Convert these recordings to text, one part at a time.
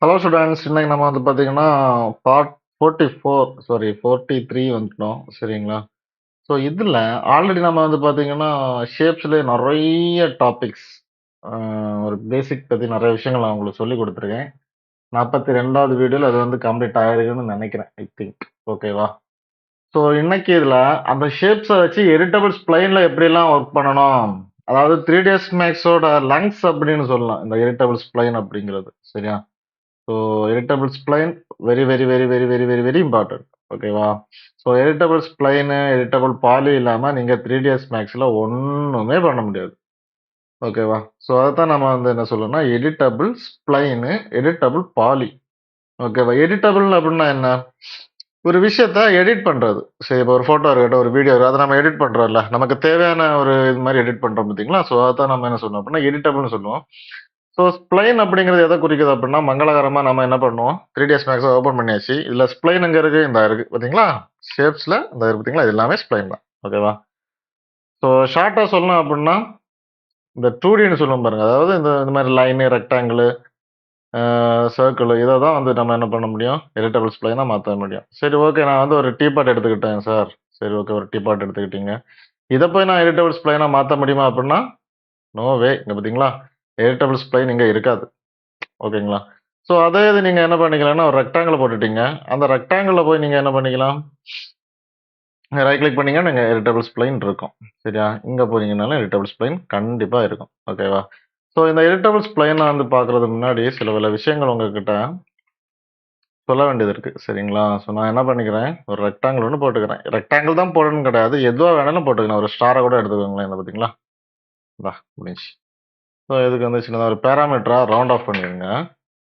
Hello students, இன்னைக்கு நம்ம வந்து பார்த்தீங்கன்னா பார்ட் 43 வந்துட்டோம். சரிங்களா? ஸோ இதில் ஆல்ரெடி நம்ம வந்து பார்த்தீங்கன்னா ஷேப்ஸ்லேயே நிறைய டாபிக்ஸ், ஒரு பேசிக் பற்றி நிறைய விஷயங்கள் நான் உங்களுக்கு சொல்லி கொடுத்துருக்கேன். 42வது வீடியோவில் அது வந்து கம்ப்ளீட் ஆகிருக்குன்னு நினைக்கிறேன், ஐ திங்க். ஓகேவா? ஸோ இன்னைக்கு இதில் அந்த ஷேப்ஸை வச்சு எடிட்டபிள் ஸ்ப்ளைனில் எப்படிலாம் ஒர்க் பண்ணணும், அதாவது 3ds மேக்ஸோட லங்ஸ் அப்படின்னு சொல்லலாம் இந்த எடிட்டபிள் ஸ்ப்ளைன் அப்படிங்கிறது. சரியா? So editable spline very important. ஓகேவா? ஸோ எடிட்டபிள் ஸ்ப்ளைனு எடிட்டபிள் பாலி இல்லாமல் நீங்கள் 3ds மேக்ஸில் ஒன்றுமே பண்ண முடியாது. ஓகேவா? ஸோ அதைத்தான் நம்ம வந்து என்ன சொல்லணும்னா எடிட்டபிள் ஸ்ப்ளைனு எடிட்டபிள் பாலி. ஓகேவா? எடிட்டபிள் அப்படின்னா என்ன? ஒரு விஷயத்த எடிட் பண்ணுறது. சரி, இப்போ ஒரு ஃபோட்டோ இருக்கட்டும், ஒரு வீடியோ அதை நம்ம எடிட் பண்ணுறோம்ல, நமக்கு தேவையான ஒரு இது மாதிரி எடிட் பண்ணுறோம் பார்த்தீங்களா? ஸோ அதான் நம்ம என்ன சொல்லுவோம் அப்படின்னா எடிட்டபிள்னு சொல்லுவோம். ஸோ ஸ்ப்ளைன் அப்படிங்கிறது எதை குறிக்குது அப்படின்னா, மங்களகரமாக நம்ம என்ன பண்ணுவோம், 3ds மேக்ஸை ஓப்பன் பண்ணியாச்சு. இதில் ஸ்ப்ளைன் எங்கே இருக்குது, இந்த இருக்குது பார்த்தீங்களா? ஷேப்ஸில் இந்த இருக்குது பார்த்தீங்களா? இது எல்லாமே ஸ்ப்ளைன் தான். ஓகேவா? ஸோ ஷார்ட்டாக சொல்லணும் அப்படின்னா இந்த 2Dன்னு சொல்லுவோம் பாருங்க, அதாவது இந்த மாதிரி லைனு, ரெக்டாங்கிள், சர்க்கிள், இதை தான் வந்து நம்ம என்ன பண்ண முடியும், எடிட்டபிள் ஸ்ப்ளைனாக மாற்ற முடியும். சரி, ஓகே, நான் வந்து ஒரு டீபாட் எடுத்துக்கிட்டேன் சார். சரி, ஓகே, ஒரு டீபாட் எடுத்துக்கிட்டீங்க. இதை போய் நான் எடிட்டபிள் ஸ்ப்ளைனாக மாற்ற முடியுமா அப்படின்னா நோ வே. இங்கே பார்த்தீங்களா, எடிட்டபிள் ஸ்ப்ளைன் இங்கே இருக்காது. ஓகேங்களா? ஸோ அதே இது நீங்கள் என்ன பண்ணிக்கலாம்னா, ஒரு ரெக்டாங்கிள் போட்டுட்டீங்க. அந்த ரெக்டாங்கிளில் போய் நீங்கள் என்ன பண்ணிக்கலாம், ரைட் கிளிக் பண்ணீங்கன்னா நீங்கள் எடிட்டபிள் ஸ்ப்ளைன் இருக்கும். சரியா? இங்கே போனீங்கன்னாலும் எடிட்டபிள் ஸ்ப்ளைன் கண்டிப்பாக இருக்கும். ஓகேவா? ஸோ இந்த எடிட்டபிள் ஸ்ப்ளைனை வந்து பார்க்குறதுக்கு முன்னாடி சில விஷயங்கள் உங்ககிட்ட சொல்ல வேண்டியது இருக்குது. சரிங்களா? ஸோ நான் என்ன பண்ணிக்கிறேன், ஒரு ரெக்டாங்கிள் ஒன்று போட்டுக்கிறேன். ரெக்டாங்கிள் தான் போடணும்னு கிடையாது, எதுவாக வேணாலும் போட்டுக்கலாம். ஒரு ஸ்டாரை கூட எடுத்துக்கோங்களேன். இந்த பார்த்தீங்களா, இந்தா முடிஞ்சு. ஸோ இதுக்கு வந்து சின்னதாக ஒரு பேராமீட்டராக ரவுண்ட் ஆஃப் பண்ணிடுங்க.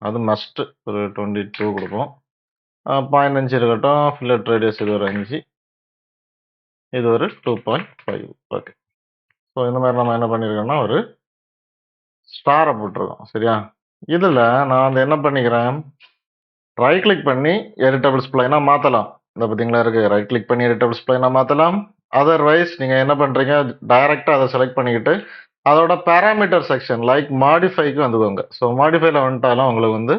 அது மஸ்ட்டு. ஒரு 22 கொடுப்போம். 0.5 இருக்கட்டும். ஃபில்லட் ரேடியஸ் இது ஒரு 5, இது ஒரு 2.5. ஓகே. ஸோ இந்த மாதிரி நம்ம என்ன பண்ணியிருக்கோம்னா ஒரு ஸ்டாரை போட்டிருக்கோம். சரியா? இதில் நான் வந்து என்ன பண்ணிக்கிறேன், ரைட் கிளிக் பண்ணி எடிட்டபிள் ஸ்ப்ளைனாக மாற்றலாம். இந்த பார்த்தீங்களா இருக்குது, ரைட் கிளிக் பண்ணி எடிட்டபிள் ஸ்ப்ளைனாக மாற்றலாம். அதர்வைஸ் நீங்கள் என்ன பண்ணுறீங்க, டைரெக்டாக அதை செலக்ட் பண்ணிக்கிட்டு அதோட பேராமீட்டர் செக்ஷன் லைக் மாடிஃபைக்கு வந்துக்கோங்க. ஸோ மாடிஃபைல வந்துட்டாலும் உங்களுக்கு வந்து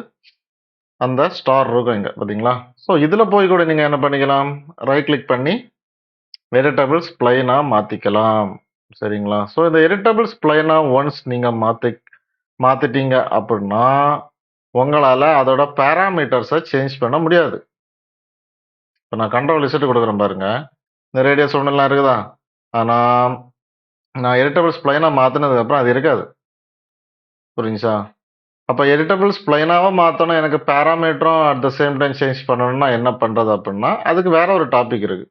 அந்த ஸ்டார் இருக்கும் இங்கே பார்த்தீங்களா. ஸோ இதில் போய் கூட நீங்கள் என்ன பண்ணிக்கலாம், ரைட் கிளிக் பண்ணி எடிட்டபிள் ஸ்ப்ளைனாக மாற்றிக்கலாம். சரிங்களா? ஸோ இந்த எடிட்டபிள் ஸ்ப்ளைனாக ஒன்ஸ் நீங்கள் மாற்றிட்டீங்க அப்படின்னா உங்களால் அதோட பேராமீட்டர்ஸை சேஞ்ச் பண்ண முடியாது. இப்போ நான் கண்ட்ரோல் இசட் கொடுக்குறேன் பாருங்க, இந்த ரேடியஸ் ஒன்றுலாம் இருக்குதா, ஆனால் நான் எடிட்டபிள் ஸ்ப்ளைனாக மாற்றினதுக்கப்புறம் அது இருக்காது. புரிஞ்சுச்சா? அப்போ எடிட்டபிள் ஸ்ப்ளைனாக மாற்றணும், எனக்கு பேராமீட்டரும் at the same time change பண்ணணும்னா என்ன பண்ணுறது அப்படின்னா அதுக்கு வேற ஒரு டாபிக் இருக்குது.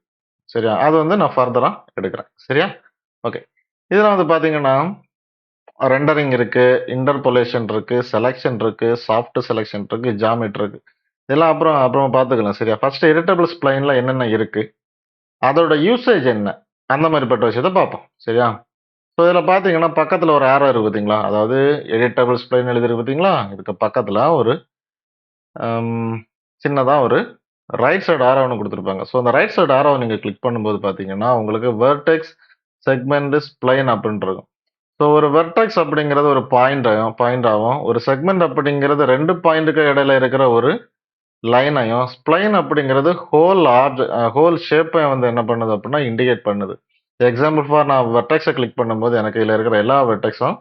சரியா? அது வந்து நான் ஃபர்தராக எடுக்கிறேன். சரியா? ஓகே. இதில் வந்து பார்த்தீங்கன்னா ரெண்டரிங் இருக்கு, இன்டர்போலேஷன் இருக்கு, செலெக்ஷன் இருக்கு, சாஃப்ட் செலெக்ஷன் இருக்கு, ஜாமெட்ரி இருக்கு. இதெல்லாம் அப்புறமா பார்த்துக்கலாம். சரியா? ஃபர்ஸ்ட் எடிட்டபிள் ஸ்ப்ளைனில் என்னென்ன இருக்கு, அதோட யூசேஜ் என்ன, அந்த மாதிரிப்பட்ட விஷயத்த பார்ப்போம். சரியா? ஸோ இதில் பார்த்தீங்கன்னா பக்கத்தில் ஒரு ஆரோ இருக்கு பார்த்தீங்களா, அதாவது எடிட்டபிள் ஸ்ப்ளைன் எழுதிருக்கு பார்த்தீங்களா, இதுக்கு பக்கத்தில் ஒரு சின்னதாக ஒரு ரைட் சைடு ஆரோ ஒன்று கொடுத்துருப்பாங்க. ஸோ அந்த ரைட் சைடு ஆரோவை நீங்கள் கிளிக் பண்ணும்போது பார்த்தீங்கன்னா உங்களுக்கு வெர்டெக்ஸ் செக்மெண்ட் ஸ்ப்ளைன் அப்படின்ட்டு இருக்கும். ஸோ ஒரு வெர்டெக்ஸ் அப்படிங்கிறது ஒரு பாயிண்டாகவும் ஒரு செக்மெண்ட் அப்படிங்கிறது 2 பாயிண்ட்டுக்கு இடையில இருக்கிற ஒரு லைனையும், ஸ்ப்ளைன் அப்படிங்கிறது ஹோல் ஷேப்பை வந்து என்ன பண்ணுது அப்படின்னா இண்டிகேட் பண்ணுது. எக்ஸாம்பிள் ஃபார் நான் வெர்டெக்ஸை கிளிக் பண்ணும்போது எனக்கு இதில் இருக்கிற எல்லா வெர்டெக்ஸும்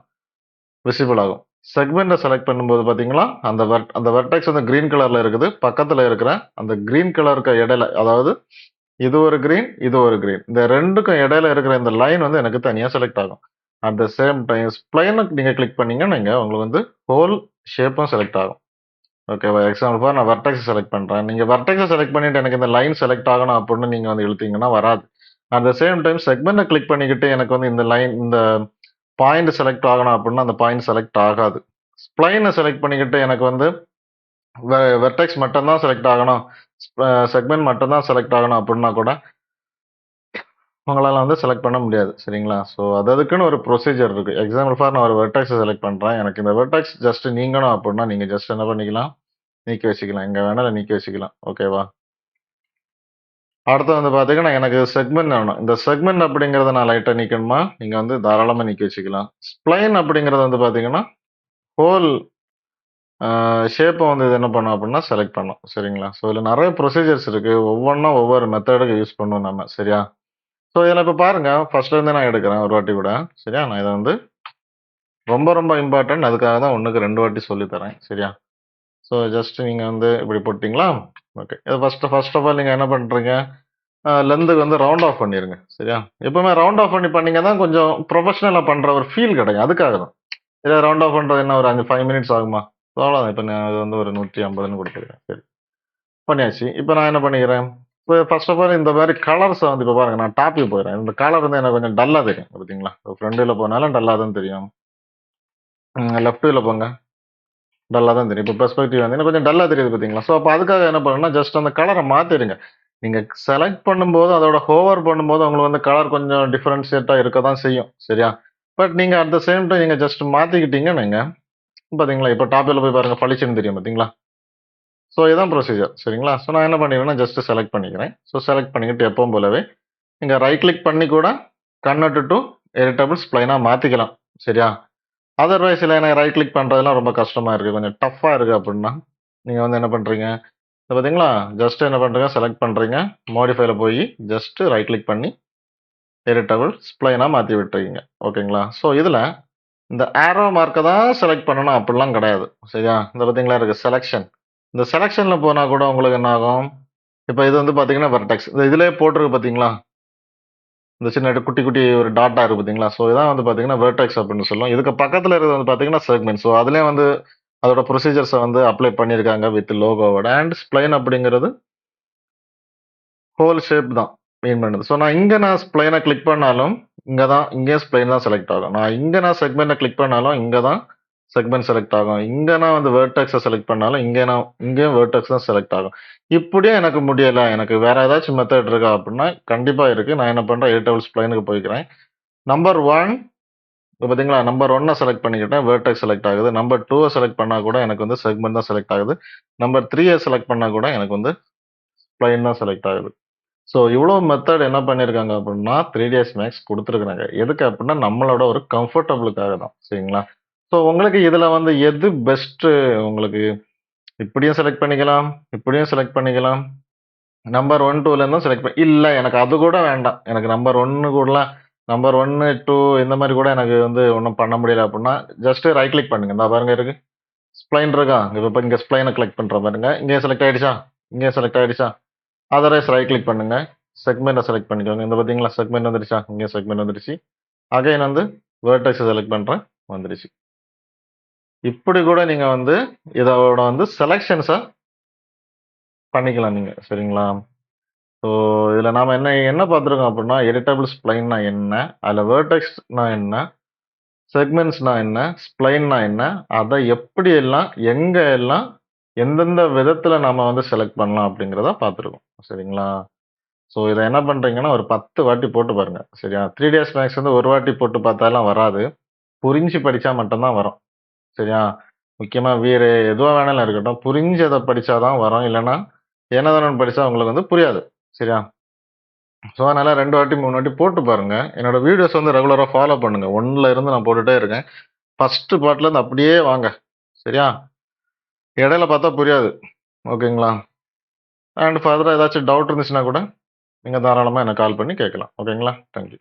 விசிபிள் ஆகும். செக்மெண்ட்டை செலக்ட் பண்ணும்போது பார்த்தீங்களா, அந்த வெர்டெக்ஸ் வந்து கிரீன் கலரில் இருக்குது. பக்கத்தில் இருக்கிற அந்த கிரீன் கலருக்கு இடையில, அதாவது இது ஒரு கிரீன், இது ஒரு கிரீன், இந்த ரெண்டுக்கும் இடையில இருக்கிற இந்த லைன் வந்து எனக்கு தனியாக செலக்ட் ஆகும். அட் த சேம் டைம் ஸ்ப்ளைனுக்கு நீங்கள் கிளிக் பண்ணீங்கன்னா நீங்கள் உங்களுக்கு வந்து ஹோல் ஷேப்பும் செலக்ட் ஆகும். ஓகேவா? எக்ஸாம்பிள் நான் வெர்டெக்ஸ் செலக்ட் பண்ணுறேன். நீங்கள் வெர்டெக்ஸை செலக்ட் பண்ணிட்டு எனக்கு இந்த லைன் செலக்ட் ஆகணும் அப்படின்னு நீங்கள் வந்து இழுத்தீங்கன்னா வராது. அட் த சேம் டைம் செக்மெண்ட்டை கிளிக் பண்ணிக்கிட்டு எனக்கு வந்து இந்த பாயிண்ட் செலக்ட் ஆகணும் அப்படின்னா அந்த பாயிண்ட் செலக்ட் ஆகாது. ஸ்ப்ளைனை செலக்ட் பண்ணிக்கிட்டு எனக்கு வந்து வெர்டெக்ஸ் மட்டும்தான் செலக்ட் ஆகணும், செக்மெண்ட் மட்டும்தான் செலக்ட் ஆகணும் அப்படின்னா கூட உங்களால் வந்து செலக்ட் பண்ண முடியாது. சரிங்களா? ஸோ அதுக்குன்னு ஒரு ப்ரொசீஜர் இருக்குது. எக்ஸாம்பிள் ஃபார் நான் ஒரு வெர்டெக்ஸை செலக்ட் பண்ணுறேன். எனக்கு இந்த வெர்டெக்ஸ் ஜஸ்ட் நீங்கணும் அப்படின்னா நீங்கள் ஜஸ்ட் என்ன பண்ணிக்கலாம், நீக்கி வச்சுக்கலாம். எங்கே வேணாலும் நீக்கி வச்சுக்கலாம். ஓகேவா? அடுத்து வந்து பார்த்தீங்கன்னா எனக்கு செக்மெண்ட் வேணும். இந்த செக்மெண்ட் அப்படிங்கிறத நான் லைட்டாக நீக்கணுமா, நீங்கள் வந்து தாராளமாக நீக்கி வச்சுக்கலாம். ஸ்ப்ளைன் அப்படிங்கிறது வந்து பார்த்தீங்கன்னா ஹோல் ஷேப்பை வந்து இது என்ன பண்ணும் அப்படின்னா செலக்ட் பண்ணும். சரிங்களா? ஸோ இதில் நிறைய ப்ரொசீஜர்ஸ் இருக்கு. ஒவ்வொன்றா ஒவ்வொரு மெத்தடுக்கு யூஸ் பண்ணுவோம் நம்ம. சரியா? ஸோ இதில் இப்போ பாருங்க, ஃபர்ஸ்ட்லேருந்து நான் எடுக்கிறேன் ஒரு வாட்டி கூட. சரியா? நான் இதை வந்து ரொம்ப ரொம்ப இம்பார்ட்டன்ட். அதுக்காக தான் 1க்கு 2 வாட்டி சொல்லி தரேன். சரியா? ஸோ ஜஸ்ட் நீங்கள் வந்து இப்படி போட்டிங்களா? ஓகே. இது ஃபர்ஸ்ட் ஆஃப் ஆல் நீங்கள் என்ன பண்ணுறீங்க? லென்த்துக்கு வந்து ரவுண்ட் ஆஃப் பண்ணிருங்க. சரியா? எப்பவுமே ரவுண்ட் ஆஃப் பண்ணீங்க தான் கொஞ்சம் ப்ரொஃபஷனலா பண்ற ஒரு ஃபீல் கிடைக்கும். அதுக்காக தான். இதை ரவுண்ட் ஆஃப் பண்றது என்ன ஒரு 5 மினிட்ஸ் ஆகுமா? அவ்வளோதான். இப்போ நான் இது வந்து ஒரு 150ன்னு கொடுத்துருக்கேன். சரி, பண்ணியாச்சு. இப்போ நான் என்ன பண்ணிக்கிறேன்? இப்போ ஃபர்ஸ்ட் ஆஃப் ஆல் இந்த மாதிரி கலர்ஸை வந்து இப்போ பாருங்க, நான் டாப்பிக்கு போயிடுறேன். இந்த கலர் வந்து எனக்கு கொஞ்சம் டல்லா தெரியும். பார்த்தீங்களா? ஃப்ரண்ட் வியூல போனாலும் டல்லா தான் தெரியும். லெஃப்ட் வியூல போங்க, டல்லா தான் தெரியும். இப்போ பெர்ஸ்பெக்டிவ் வந்து கொஞ்சம் டல்லா தெரியுது பார்த்தீங்களா? ஸோ அப்போ அதுக்காக என்ன பண்ணணும்னா, ஜஸ்ட் அந்த கலரை மாத்திடுங்க. நீங்க செலக்ட் பண்ணும்போது, அதோட ஹோவர் பண்ணும்போது உங்களுக்கு வந்து கலர் கொஞ்சம் டிஃபரன்ஷியேட்டா இருக்க தான் செய்யும். சரியா? பட் நீங்க அட் த சேம் டைம் நீங்க ஜஸ்ட் மாத்திக்கிட்டீங்கன்னு வைங்க, பார்த்தீங்களா? இப்போ டாப் வியூல போய் பாருங்க, பளிச்சுன்னு தெரியும் பார்த்தீங்களா? ஸோ இதான் ப்ரொசீஜர். சரிங்களா? ஸோ நான் என்ன பண்ணிக்கிறேன்னா, ஜஸ்ட் செலக்ட் பண்ணிக்கிறேன். ஸோ செலக்ட் பண்ணிக்கிட்டு எப்பவும் போலவே நீங்க ரைட் கிளிக் பண்ணி கூட கன்வெர்ட் டு எடிட்டபிள் ஸ்ப்ளைனா மாத்திக்கலாம். சரியா? அதர்வைஸ் இல்லை எனக்கு ரைட் கிளிக் பண்றதெல்லாம் ரொம்ப கஷ்டமா இருக்கு, கொஞ்சம் டஃப்பா இருக்கு அப்படின்னா, நீங்க வந்து என்ன பண்றீங்க? இதை பார்த்தீங்களா? ஜஸ்ட் என்ன பண்றீங்க? செலக்ட் பண்றீங்க. மாடிஃபைல போய் ஜஸ்ட் ரைட் கிளிக் பண்ணி எடிட்டபிள் ஸ்ப்ளைனா மாத்தி விட்டுறீங்க. ஓகேங்களா? ஸோ இதுல இந்த ஆரோ மார்க்கை தான் செலக்ட் பண்ணணும் அப்படிலாம் கிடையாது. சரியா? இந்த பார்த்தீங்களா இருக்கு செலக்ஷன். இந்த செலக்ஷன்ல போனா கூட உங்களுக்கு என்ன ஆகும்? இப்போ இது வந்து பார்த்தீங்கன்னா வெர்டெக்ஸ். இந்த இதுலயே போட்டிருக்கு பார்த்தீங்களா? இந்த சின்ன குட்டி குட்டி ஒரு டாட்டா இருக்கு பார்த்தீங்களா? ஸோ இதான் வந்து பார்த்தீங்கன்னா வெர்டெக்ஸ் அப்படின்னு சொல்லுவோம். இதுக்கு பக்கத்துல இருக்கிறது வந்து பார்த்தீங்கன்னா செக்மெண்ட். ஸோ அதுலயே வந்து அதோட ப்ரொசீஜர்ஸை வந்து அப்ளை பண்ணியிருக்காங்க வித் லோகோவோட. அண்ட் ஸ்ப்ளைன் அப்படிங்கிறது ஹோல் ஷேப் தான் மீன் பண்ணுது. ஸோ நான் ஸ்ப்ளைனை கிளிக் பண்ணாலும் இங்கே ஸ்ப்ளைன் தான் செலக்ட் ஆகும். நான் செக்மெண்ட்டை கிளிக் பண்ணாலும் இங்கே தான் செக்மெண்ட் செலக்ட் ஆகும். இங்கே நான் வந்து வேர்டெக்ஸை செலக்ட் பண்ணாலும் இங்கேயும் வேர்டெக்ஸ் தான் செலக்ட் ஆகும். இப்படியே எனக்கு முடியலை, எனக்கு வேற ஏதாச்சும் மெத்தட் இருக்கா அப்படின்னா கண்டிப்பாக இருக்கு. நான் என்ன பண்ணுறேன், எடிட்டபிள் ஸ்ப்ளைனுக்கு போய்க்கிறேன். நம்பர் 1 இப்போ பார்த்தீங்களா, நம்பர் 1 செலக்ட் பண்ணிக்கிட்டேன், வேர்டெக்ஸ் செலக்ட் ஆகுது. நம்பர் 2 செலக்ட் பண்ணா கூட எனக்கு வந்து செக்மெண்ட் தான் செலக்ட் ஆகுது. நம்பர் 3 செலக்ட் பண்ணா கூட எனக்கு வந்து ஸ்ப்ளைன் தான் செலக்ட் ஆகுது. ஸோ இவ்வளோ மெத்தட் என்ன பண்ணியிருக்காங்க அப்படின்னா 3ds Max கொடுத்துருக்குறாங்க. எதுக்கு அப்படின்னா நம்மளோட ஒரு கம்ஃபர்டபுளுக்காக தான். சரிங்களா? ஸோ உங்களுக்கு இதில் வந்து எது பெஸ்ட்டு, உங்களுக்கு இப்படியும் செலக்ட் பண்ணிக்கலாம், இப்படியும் செலக்ட் பண்ணிக்கலாம். நம்பர் 1 2லேருந்தும் செலக்ட் பண்ணி இல்லை எனக்கு அது கூட வேண்டாம், எனக்கு நம்பர் 1 கூடலாம், நம்பர் 1 2 இந்த மாதிரி கூட எனக்கு வந்து ஒன்றும் பண்ண முடியல அப்படின்னா ஜஸ்ட் ரைட் கிளிக் பண்ணுங்க. இந்த பாருங்க இருக்கு ஸ்ப்ளைன் இருக்கா, இப்போ இங்கே ஸ்ப்ளைனை கிளிக் பண்ணுற பாருங்க, இங்கே செலக்ட் ஆயிடுச்சா, இங்கே செலக்ட் ஆயிடுச்சா. அதர்வைஸ் ரைட் கிளிக் பண்ணுங்க, செக்மெண்ட்டை செலக்ட் பண்ணிக்கோங்க. இந்த பார்த்தீங்களா செக்மெண்ட் வந்துருச்சா, இங்கே செக்மெண்ட் வந்துருச்சு. அகைன் வந்து வேர்டெக்ஸை செலக்ட் பண்ணுறேன், வந்துருச்சு. இப்படி கூட நீங்க வந்து இதோட வந்து செலக்ஷன்ஸை பண்ணிக்கலாம் நீங்க. சரிங்களா? ஸோ இதில் நாம என்ன என்ன பார்த்துருக்கோம் அப்படின்னா எடிட்டபிள் ஸ்ப்ளைன்னா என்ன, அதில் வேர்டெக்ஸ்னா என்ன, செக்மெண்ட்ஸ்னா என்ன, ஸ்ப்ளைன்னா என்ன, அதை எப்படியெல்லாம் எங்க எல்லாம் எந்தெந்த விதத்துல நாம வந்து செலக்ட் பண்ணலாம் அப்படிங்கிறத பார்த்துருக்கோம். சரிங்களா? ஸோ இதை என்ன பண்றீங்கன்னா ஒரு 10 வாட்டி போட்டு பாருங்க. சரியா? 3ds Max வந்து ஒரு வாட்டி போட்டு பார்த்தாலாம் வராது, புரிஞ்சு படிச்சா மட்டும்தான் வரும். சரியா? முக்கியமா வீடு எதுவா வேணாலும் இருக்கட்டும், புரிஞ்சு அதை படிச்சாதான் வரும். இல்லைன்னா ஏனதானு படிச்சா உங்களுக்கு வந்து புரியாது. சரியா? ஸோ அதனால 2 வாட்டி 3 வாட்டி போட்டு பாருங்க. என்னோட வீடியோஸ் வந்து ரெகுலரா ஃபாலோ பண்ணுங்க. 1ல இருந்து நான் போட்டுட்டே இருக்கேன். ஃபர்ஸ்ட் பார்ட்ல இருந்து அப்படியே வாங்க. சரியா? இடையில பார்த்தா புரியாது. ஓகேங்களா? அண்ட் ஃபர்தரா ஏதாச்சும் டவுட் இருந்துச்சுன்னா கூட நீங்க தாராளமா எனக்கு கால் பண்ணி கேட்கலாம். ஓகேங்களா? தேங்க்யூ.